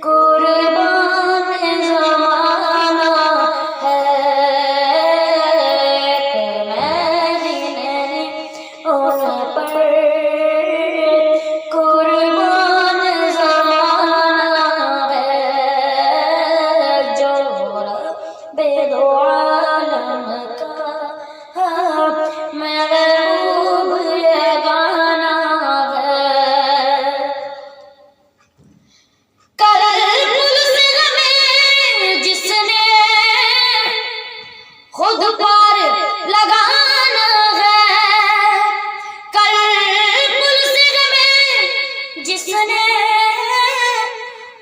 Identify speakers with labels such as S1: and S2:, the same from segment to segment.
S1: قربان زمانہ ہے کہ میں ان پر قربان زمانہ ہے جو رب دو عالم کا محبوب یہ گانا ہے۔ کل پلسن میں جس نے خود پار لگانا ہے، کل پلسن میں جس نے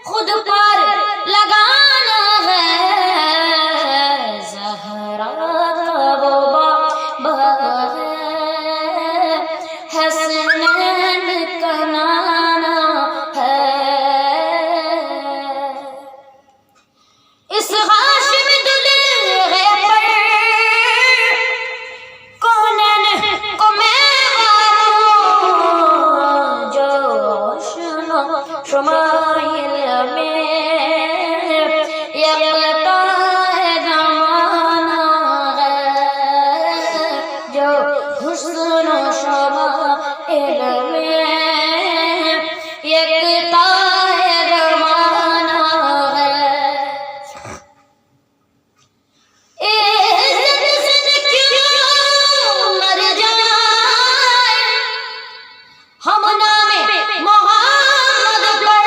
S1: خود پار لگانا ہے، زہرا کا وہ باب ہے، حسنین کا نانا ہے۔ اس ہاشم دلہے پر کونین کو میں ماروں، جو حسن و شمائل میں یکتا ہے زمانہ ہے، جو حسن و شمائل میں یکتا ہے زمانہ ہے۔ عزت سے کیوں مر جائے ہم نام محمد پر،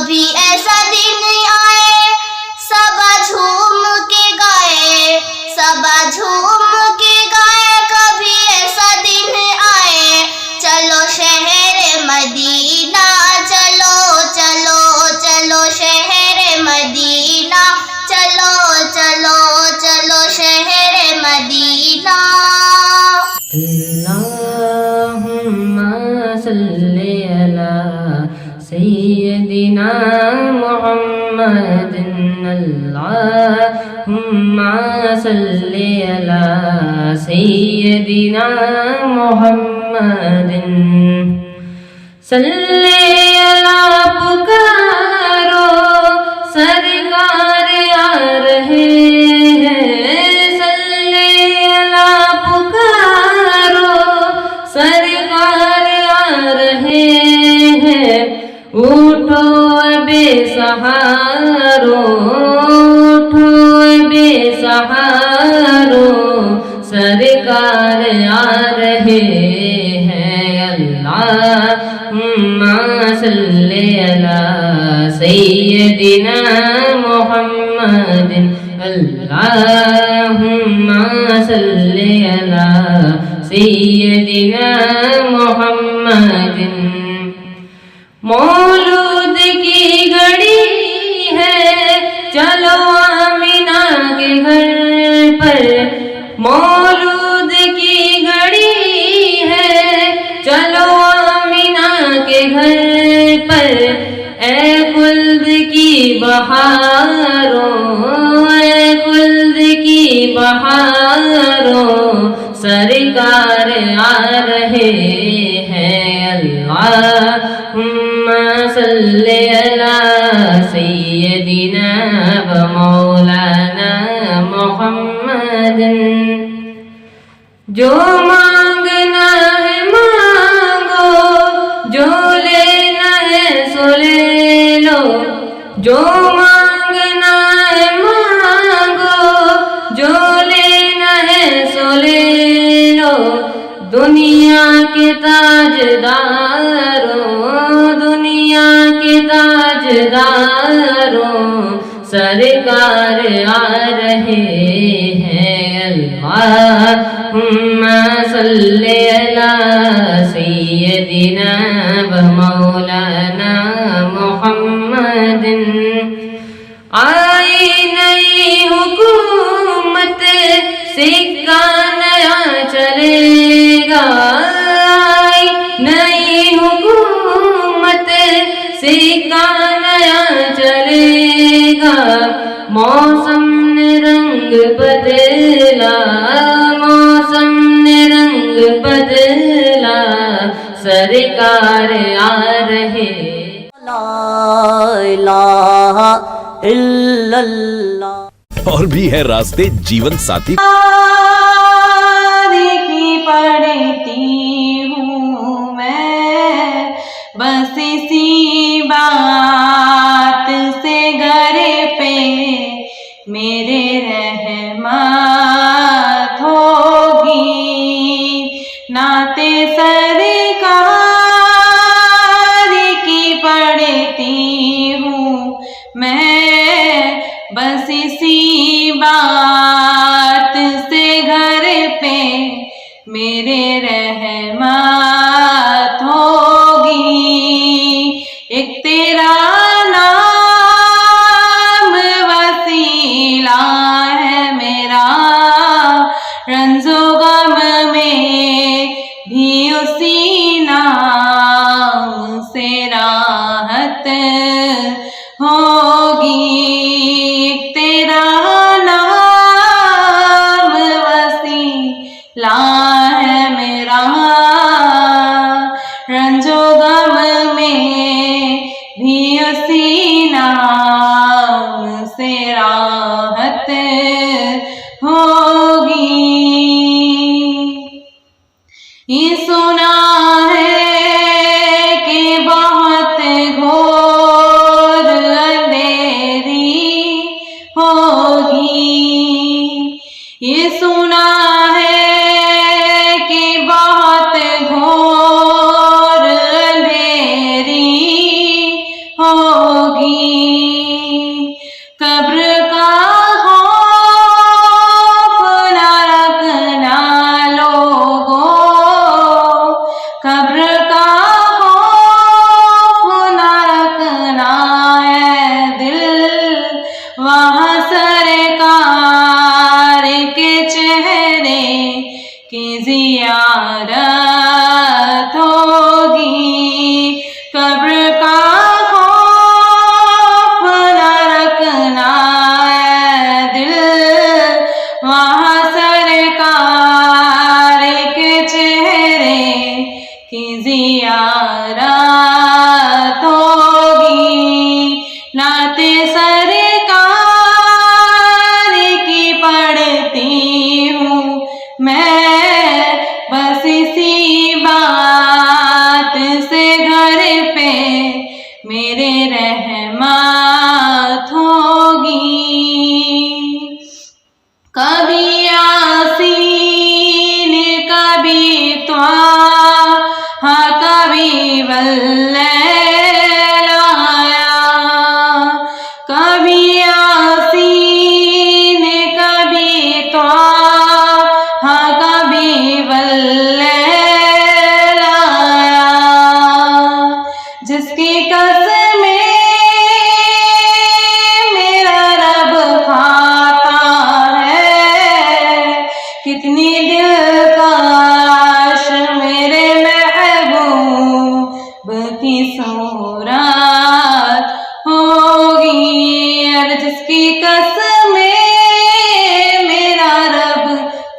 S1: کبھی ایسا دن آئے سب جھوم کے گائے، سب جھوم کے گائے، کبھی ایسا دن آئے چلو شہر مدینہ، چلو چلو چلو شہر مدینہ، چلو چلو چلو شہر مدینہ۔
S2: اللہم صلی علی سیدنا محمد، اللہم صلی علی سیدنا محمد، صلی علی پکارو سرکار آ رہے ہیں، صلی علی پکارو سرکار آ رہے ہیں، اٹھو بے سہارو، اٹھو بے سہارو سرکار آ رہے ہیں، اللہم صلی علی سیدنا محمد، اللہم صلی علی سیدنا محمد۔ مولود کی گھڑی ہے چلو آمینہ کے گھر پر، مولود کی گھڑی ہے چلو آمینہ کے گھر پر، اے خلد کی بہاروں، اے خلد کی بہاروں سرکار آ رہے ہیں، اللہم صلی علی سیدنا و مولانا محمد۔ جو مانگنا ہے مانگو، جو لینا ہے سو لے لو، جو مانگنا ہے مانگو، جو لینا ہے سو لے لو، دنیا کے تاجداروں، دنیا کے تاجداروں سرکار آ رہے ہیں، اللہم صلی علی سیدنا و مولانا محمد۔ آئی نئی حکومت سکہ نیا چلے گا، آئی نئی حکومت سکہ نیا چلے گا، موسم نے رنگ بدلا، موسم نے رنگ بدلا سرکار آ رہے۔
S3: لا الہ الا اللہ۔
S4: اور بھی ہے راستے جیون ساتھی
S5: کی پڑھتی ہوں میں، بس اسی بات سے گھر پہ میرے رحمت ہوگی، نعت سرکار کی پڑھتی ہوں میں، بس اسی بات سے گھر پہ میرے رحمت ہوگی، ایک تیرا نام وسیلہ ہے میرا، رنز و غم میں بھی اسی نام سے راحت ہوگی، تیرا نام وسیلہ ہے میرا، رنج و غم میں بھی اسی نام سے راحت ہوگی۔ یہ سنا ہے کہ بہت گھور اندھیری ہوگی، یہ سنا ہے کہ بہت گھور اندھیری ہوگی، قبر کا خوف نہ رکھنا لوگوں، قبر کا خوف نہ رکھنا ہے دل، وہاں سرکار کے چہرے کی زیارت ہوگی، قبر کا خوف نہ رکھنا ہے دل، وہاں سرکار کے چہرے کی زیارت ہوگی، نعت سرکار کی پڑھتی ہوں میں، بس اسی بات سے گھر پہ میرے رحمت ہوگی، کبھی یاسین کبھی طٰہٰ کبھی واللیل آیا، کبھی یاسین کبھی طٰہٰ کبھی واللیل آیا، جس کی قسمیں میرا رب کھاتا ہے، کتنی دلکش میرے محبوب کی صورت ہوگی، اور جس کی قسمیں میرا رب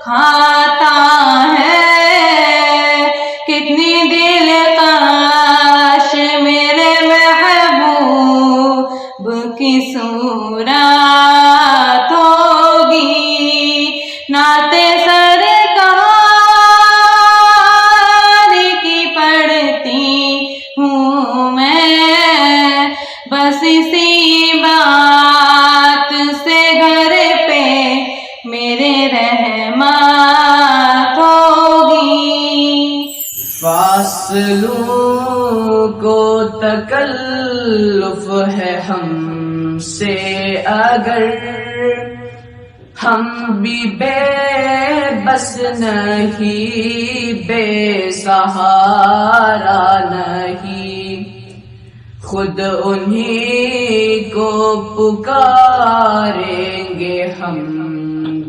S5: کھاتا ہے، کتنی دلکش میرے محبوب کی صورت ہوگی، نعت سرکار کی پڑھتی ہوں میں، بس اسی بات سے گھر پہ میرے رحمت ہوگی،
S6: فاصلوں کو تکلف ہے ہم سے اگر، ہم بھی بے بس نہیں، بے سہارا نہیں، خود انہی کو پکاریں گے ہم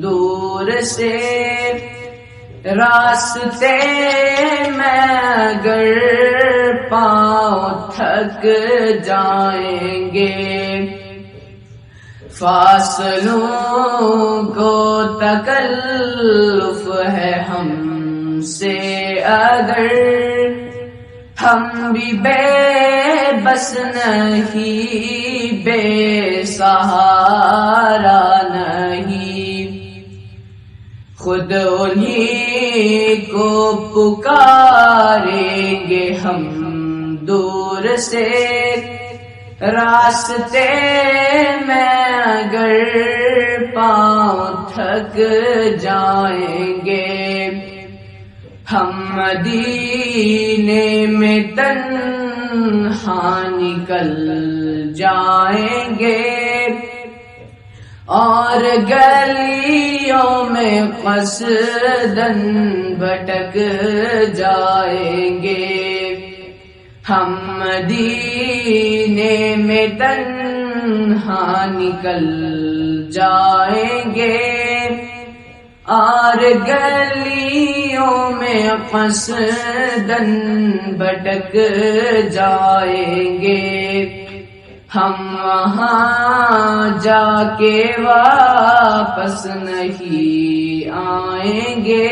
S6: دور سے، راستے میں اگر پاؤں تھک جائیں گے، فاصلوں کو تکلف ہے ہم سے اگر، ہم بھی بے بس نہیں، بے سہارا نہیں، خود انہی کو پکاریں گے ہم دور سے، راستے میں اگر پاؤں تھک جائیں گے، ہم مدینے میں تنہا نکل جائیں گے، اور گلیوں میں قصداً بھٹک جائیں گے، ہم مدینے میں تنہا نکل جائیں گے، اور گلیوں میں قصداً بھٹک جائیں گے، ہم وہاں جا کے واپس نہیں آئیں گے،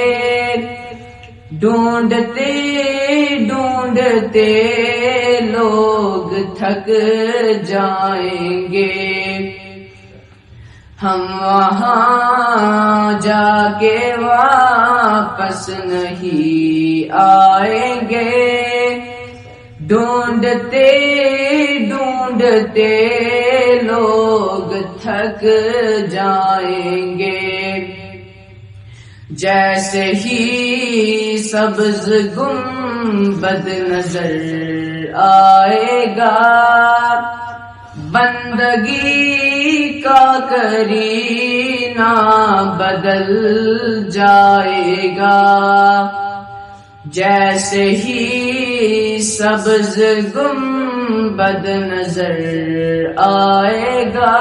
S6: ڈھونڈتے ڈھونڈتے لوگ تھک جائیں گے، ہم وہاں جا کے واپس نہیں آئیں گے، ڈھونڈتے ڈھونڈتے لوگ تھک جائیں گے، جیسے ہی سبز گنبد نظر آئے گا، بندگی کا کرینہ بدل جائے گا، جیسے ہی سبز گنبد نظر آئے گا،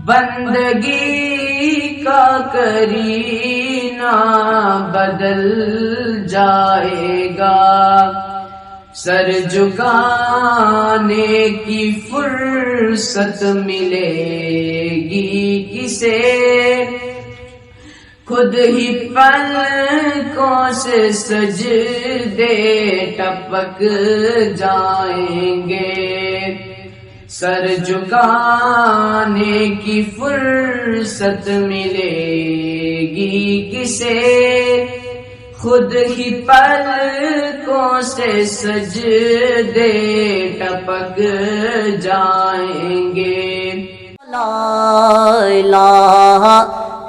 S6: بندگی کا کرینہ بدل جائے گا، سر جھکانے کی فرصت ملے گی کسے، خود ہی پلکوں سے سجدے ٹپک جائیں گے، سر جھکانے کی فرصت ملے گی کسے، خود ہی پلکوں سے سجدے ٹپک جائیں گے۔
S3: لا الہ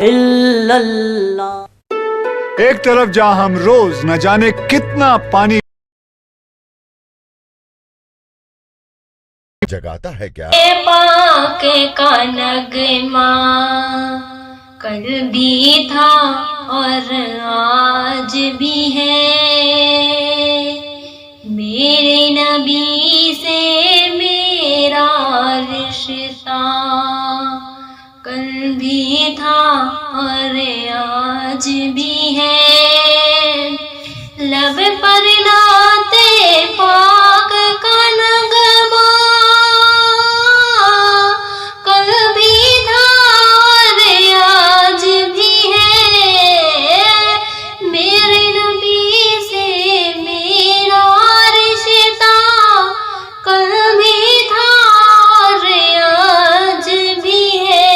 S3: الا اللہ۔
S7: ایک طرف جہاں ہم روز نہ جانے کتنا پانی
S4: جگاتا ہے کیا؟
S1: پاک کا نغمہ کل بھی تھا اور آج بھی ہے، میرے نبی سے میرا رشتہ کل بھی تھا اور آج بھی ہے، لب پر لاتے پاک کا نغمہ کل بھی تھا اور آج بھی ہے، میرے نبی سے میرا رشتہ کل بھی تھا اور آج بھی ہے،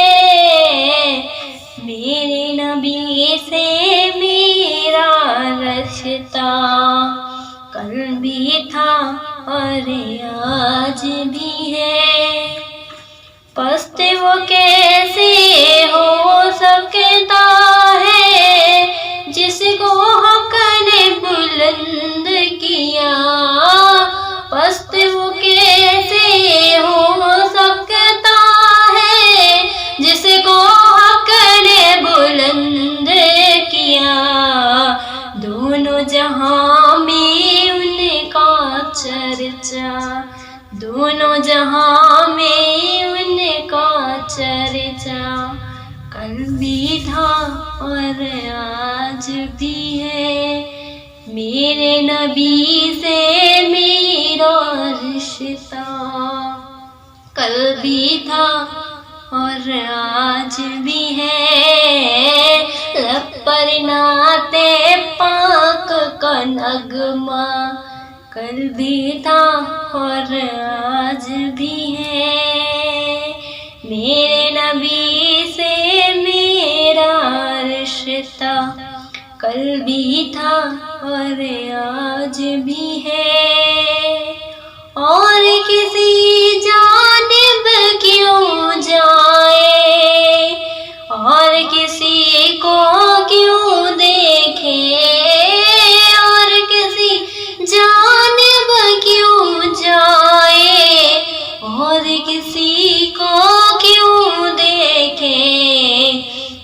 S1: میرے نبی سے میرا رشتہ کل بھی تھا اور آج بھی ہے، پست وہ کیسے ہو سکتا ہے جس کو حق نے بلند کیا، پست وہ کیسے ہو سکتا ہے جس کو حق نے بلند کیا، دونوں جہاں میں ان کا چرچا، دونوں جہاں میں ان کا چرچا کل بھی تھا اور آج بھی ہے، میرے نبی سے میرا رشتہ کل بھی تھا اور آج بھی ہے، لب پر نعت پاک کا نغمہ کل بھی تھا اور آج بھی ہے، میرے نبی سے میرا رشتہ کل بھی تھا اور آج بھی ہے، اور کسی جانب کیوں جائے اور کسی کو کیوں دیکھے، اور کسی جانب کیوں جائے اور کسی کو کیوں دیکھے،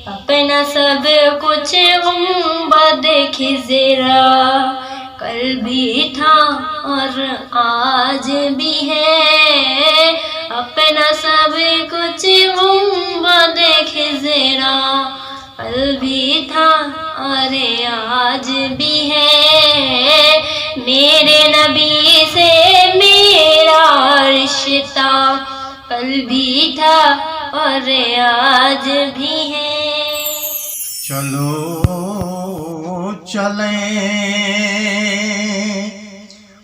S1: اپنا سب کچھ گنبد خضرا کل بھی تھا اور آج بھی ہے، اپنا سب کچھ گنبد خضرا کل بھی تھا اور آج بھی ہے، میرے نبی سے میرا رشتہ کل بھی تھا اور آج بھی ہے۔
S8: چلو چلیں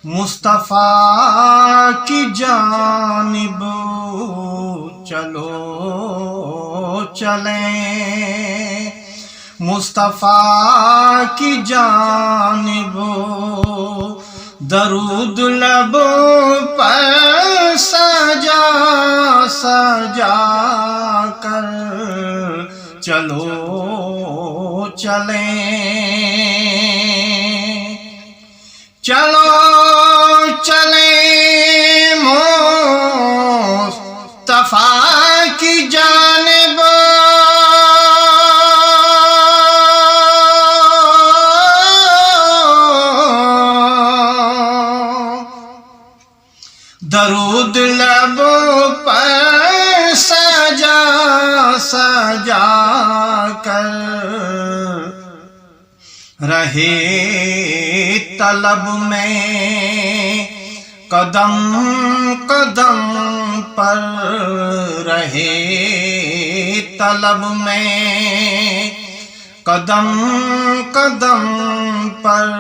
S8: مصطفیٰ کی جانب، چلو چلیں مصطفیٰ کی جانب، درود لبوں پر سجا سجا کر چلو چلیں، چلو چلیں صفا کی جانب درود لبوں پر سجا سجا کر رہے طلب میں قدم قدم پر رہے طلب میں قدم قدم پر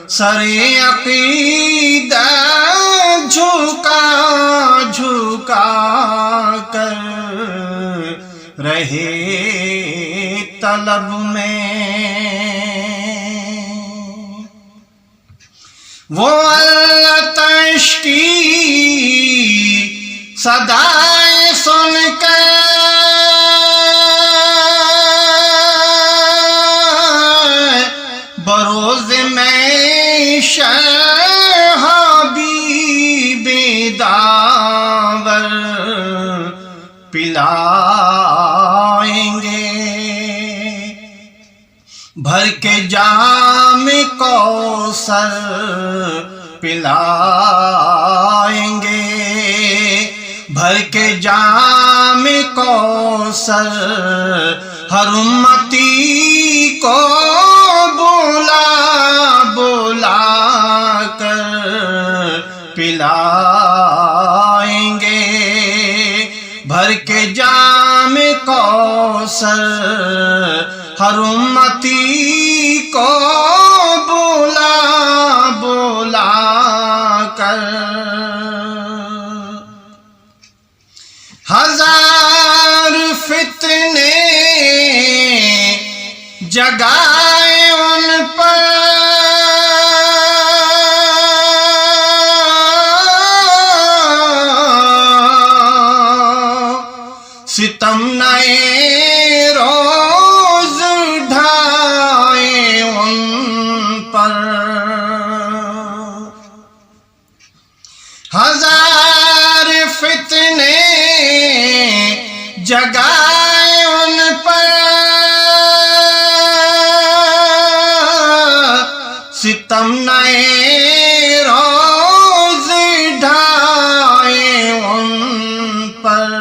S8: سر عقیدہ جھکا جھکا کر رہے طلب میں وہ آتش کی صدائیں سن کر بروز میں حبیب داور پلائیں گے بھر کے جام کوثر پلائیں گے بھر کے جام کوثر ہر امتی کو بلا بلا کر پلائیں گے بھر کے جام کوثر ہر امتی کو بلا بلا کر ہزار فتنے جگائے ان پر ستم نئے روز ڈھائے ان پر ہزار فتنے جگائے ان پر ستم نئے روز ڈھائے ان پر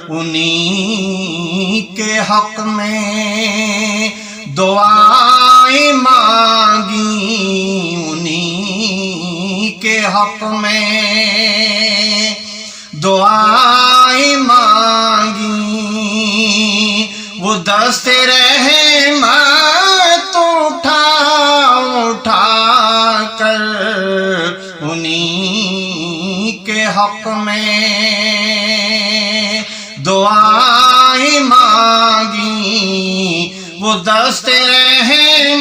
S8: انہی کے حق میں دعائیں مانگی انہی کے حق میں دعائیں مانگی وہ دست رحمت اٹھا اٹھا کر انہی کے حق میں دعائیں مانگی وہ دست رحمت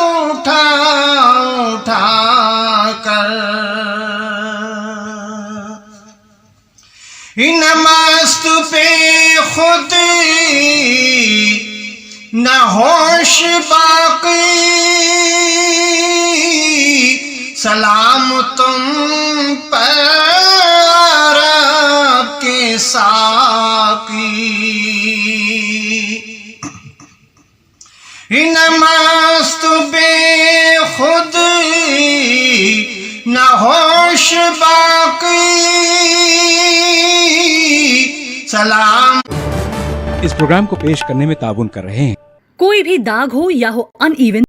S8: اٹھا اٹھا کر ان مست پہ خود نہ ہوش باقی سلام تم پر عرب کے ساقی ان مست بے خود نہ ہوش باقی سلام
S9: اس پروگرام کو پیش کرنے میں تعاون کر رہے ہیں
S10: کوئی بھی داغ ہو یا ہو ان ایون